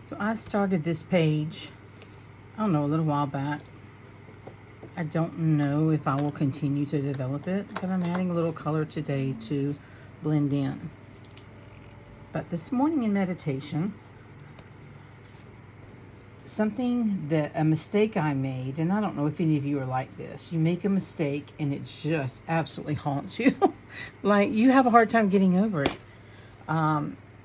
So I started this page, I don't know, a little while back. I don't know if I will continue to develop it, but I'm adding a little color today to blend in. But this morning in meditation, a mistake I made, and I don't know if any of you are like this. You make a mistake and it just absolutely haunts you. Like you have a hard time getting over it.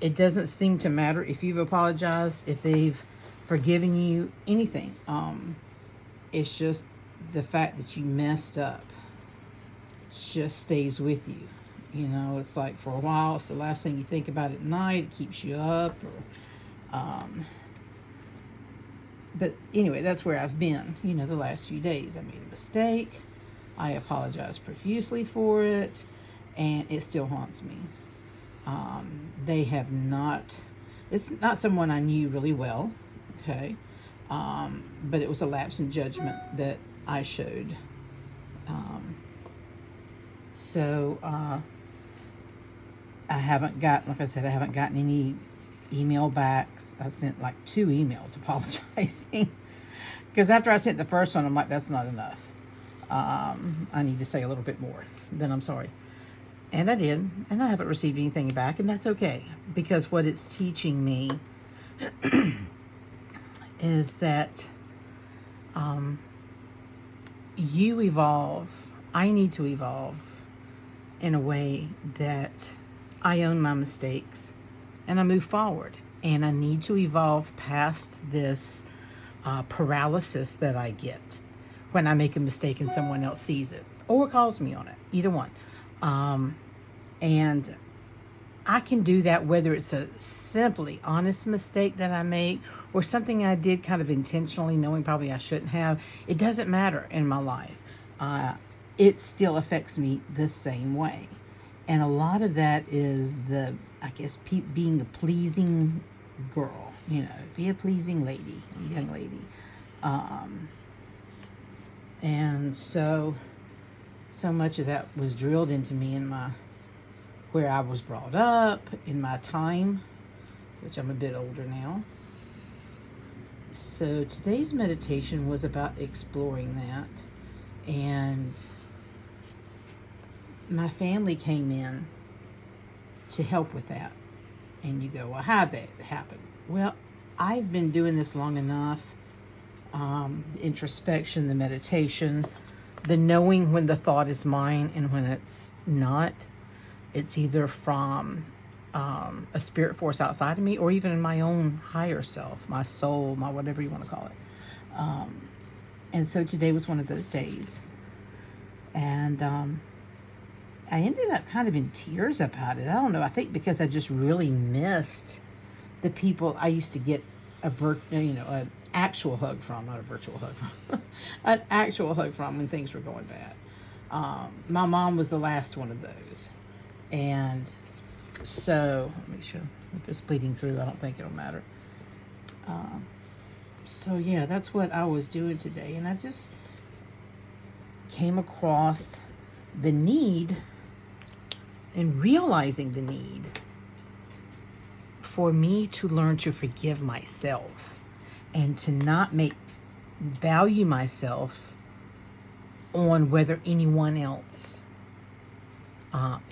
It doesn't seem to matter if you've apologized, if they've forgiven you, anything. It's just the fact that you messed up just stays with you. You know, it's like for a while, it's the last thing you think about at night. It keeps you up. But anyway, that's where I've been, the last few days. I made a mistake. I apologize profusely for it, and it still haunts me. It's not someone I knew really well, okay? But it was a lapse in judgment that I showed. I haven't gotten any email backs. I sent like 2 emails apologizing. Because after I sent the first one, I'm like, that's not enough. I need to say a little bit more. Then I'm sorry. And I did, and I haven't received anything back, and that's okay, because what it's teaching me is that you evolve. I need to evolve in a way that I own my mistakes and I move forward, and I need to evolve past this paralysis that I get when I make a mistake and someone else sees it or calls me on it, either one. And I can do that whether it's a simply honest mistake that I make or something I did kind of intentionally knowing probably I shouldn't have. It doesn't matter in my life. It still affects me the same way. And a lot of that is being a pleasing girl, be a pleasing lady, a young lady. And so much of that was drilled into me where I was brought up, in my time, which I'm a bit older now. So today's meditation was about exploring that. And my family came in to help with that. And you go, well, how'd that happen? Well, I've been doing this long enough. The introspection, the meditation, the knowing when the thought is mine and when it's not. It's either from a spirit force outside of me or even in my own higher self, my soul, my whatever you want to call it. And so today was one of those days. And I ended up kind of in tears about it. I don't know. I think because I just really missed the people I used to get an actual hug from, not a virtual hug from, an actual hug from when things were going bad. My mom was the last one of those. And so, let me make sure if it's bleeding through, I don't think it'll matter. So yeah, that's what I was doing today. And I just came across the need and realizing the need for me to learn to forgive myself and to not value myself on whether anyone else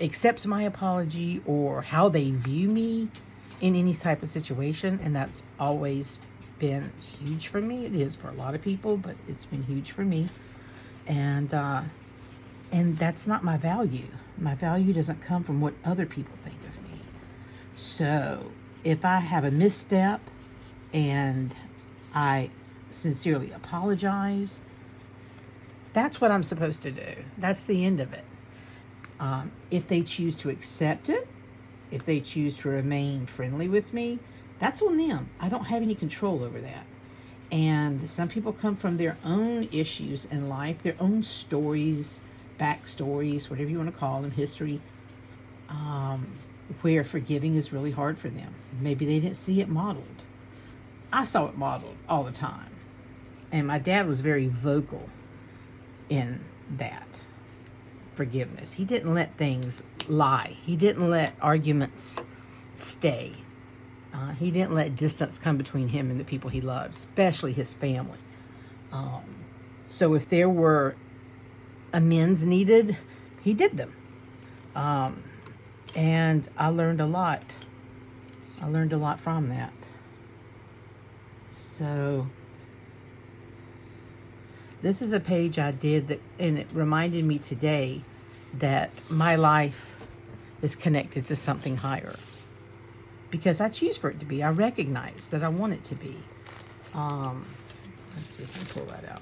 accepts my apology or how they view me in any type of situation. And that's always been huge for me. It is for a lot of people, but it's been huge for me. And that's not my value. My value doesn't come from what other people think of me. So if I have a misstep and I sincerely apologize, that's what I'm supposed to do. That's the end of it. If they choose to accept it, if they choose to remain friendly with me, that's on them. I don't have any control over that. And some people come from their own issues in life, their own stories, backstories, whatever you want to call them, history, where forgiving is really hard for them. Maybe they didn't see it modeled. I saw it modeled all the time. And my dad was very vocal in that forgiveness. He didn't let things lie. He didn't let arguments stay. He didn't let distance come between him and the people he loved, especially his family. So if there were amends needed, he did them. And I learned a lot. I learned a lot from that. So this is a page I did that, and it reminded me today that my life is connected to something higher. Because I choose for it to be. I recognize that I want it to be. Let's see if I can pull that out.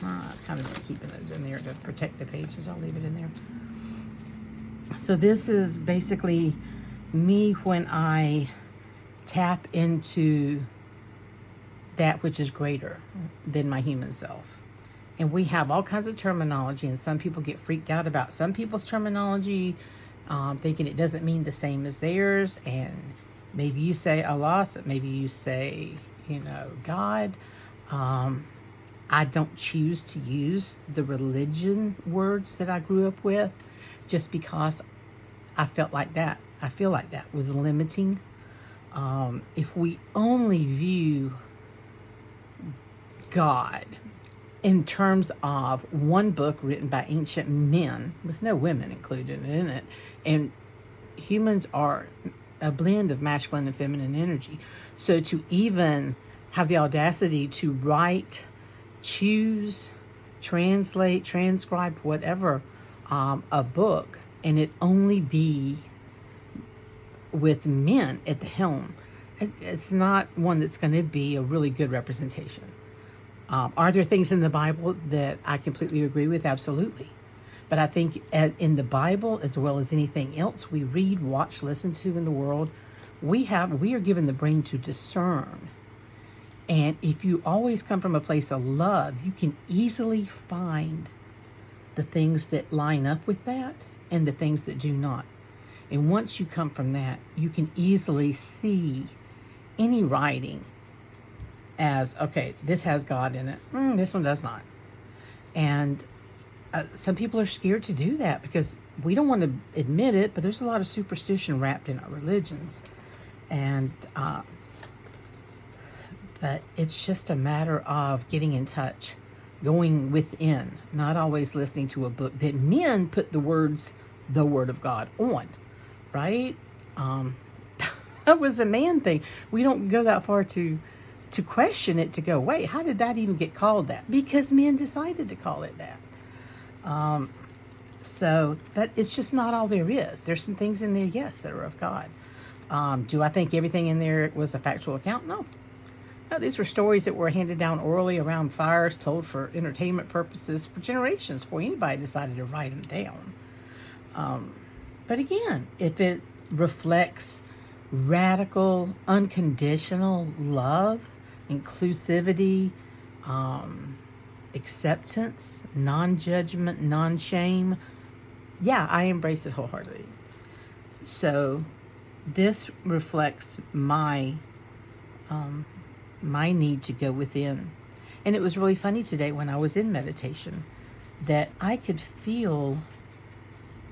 I've kind of been keeping those in there to protect the pages. I'll leave it in there. So this is basically me when I tap into that which is greater than my human self. And we have all kinds of terminology, and some people get freaked out about some people's terminology, thinking it doesn't mean the same as theirs. And maybe you say Allah, maybe you say, God. I don't choose to use the religion words that I grew up with just because I feel like that was limiting. If we only view God in terms of one book written by ancient men with no women included in it, and humans are a blend of masculine and feminine energy. So to even have the audacity to write, choose, translate, transcribe, whatever, a book, and it only be with men at the helm, it's not one that's going to be a really good representation. Are there things in the Bible that I completely agree with? Absolutely. But I think in the Bible, as well as anything else we read, watch, listen to in the world, we are given the brain to discern. And if you always come from a place of love, you can easily find the things that line up with that and the things that do not. And once you come from that, you can easily see any writing as, okay, this has God in it. This one does not. And some people are scared to do that because we don't want to admit it, but there's a lot of superstition wrapped in our religions. And but it's just a matter of getting in touch, going within, not always listening to a book that men put the words, the Word of God on, right? That was a man thing. We don't go that far to question it, to go, wait, how did that even get called that? Because men decided to call it that. So that it's just not all there is. There's some things in there, yes, that are of God. Do I think everything in there was a factual account? No. No, these were stories that were handed down orally around fires, told for entertainment purposes for generations before anybody decided to write them down. But again, if it reflects radical, unconditional love, inclusivity, acceptance, non-judgment, non-shame, yeah, I embrace it wholeheartedly. So this reflects my need to go within. And it was really funny today when I was in meditation that I could feel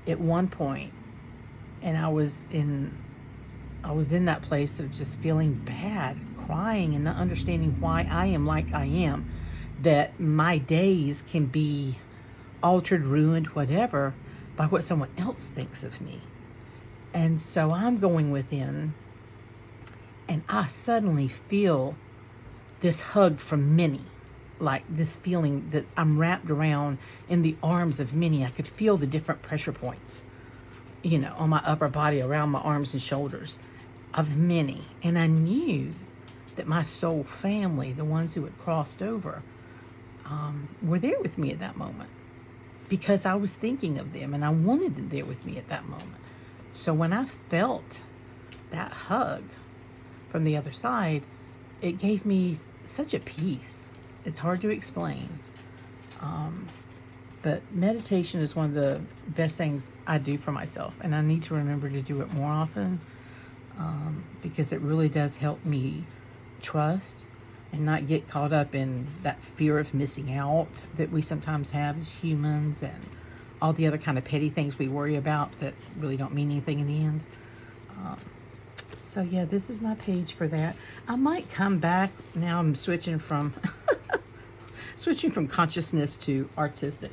at one point, and I was in that place of just feeling bad, crying, and not understanding why I am like I am, that my days can be altered, ruined, whatever, by what someone else thinks of me. And so I'm going within, and I suddenly feel this hug from many, like this feeling that I'm wrapped around in the arms of many. I could feel the different pressure points, on my upper body, around my arms and shoulders of many. And I knew that my soul family, the ones who had crossed over, were there with me at that moment because I was thinking of them and I wanted them there with me at that moment. So when I felt that hug from the other side, it gave me such a peace. It's hard to explain. But meditation is one of the best things I do for myself. And I need to remember to do it more often because it really does help me trust and not get caught up in that fear of missing out that we sometimes have as humans and all the other kind of petty things we worry about that really don't mean anything in the end. So yeah, this is my page for that. I might come back. Now I'm switching from consciousness to artistic.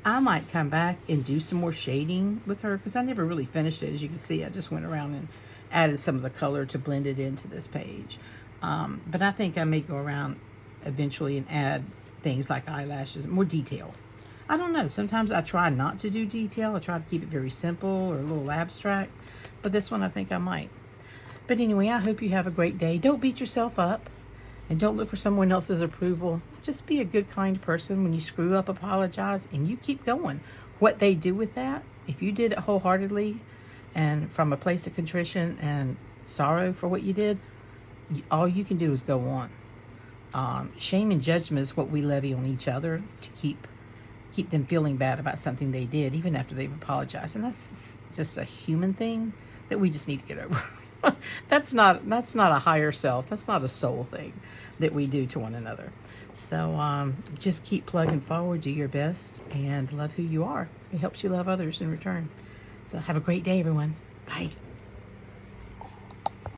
I might come back and do some more shading with her because I never really finished it. As you can see, I just went around and added some of the color to blend it into this page. But I think I may go around eventually and add things like eyelashes, more detail. I don't know. Sometimes I try not to do detail. I try to keep it very simple or a little abstract. But this one I think I might. But anyway, I hope you have a great day. Don't beat yourself up. And don't look for someone else's approval. Just be a good, kind person. When you screw up, apologize, and you keep going. What they do with that, if you did it wholeheartedly and from a place of contrition and sorrow for what you did, all you can do is go on. Shame and judgment is what we levy on each other to keep them feeling bad about something they did, even after they've apologized. And that's just a human thing that we just need to get over. That's not a higher self. That's not a soul thing that we do to one another. So just keep plugging forward, do your best, and love who you are. It helps you love others in return. So have a great day, everyone. Bye.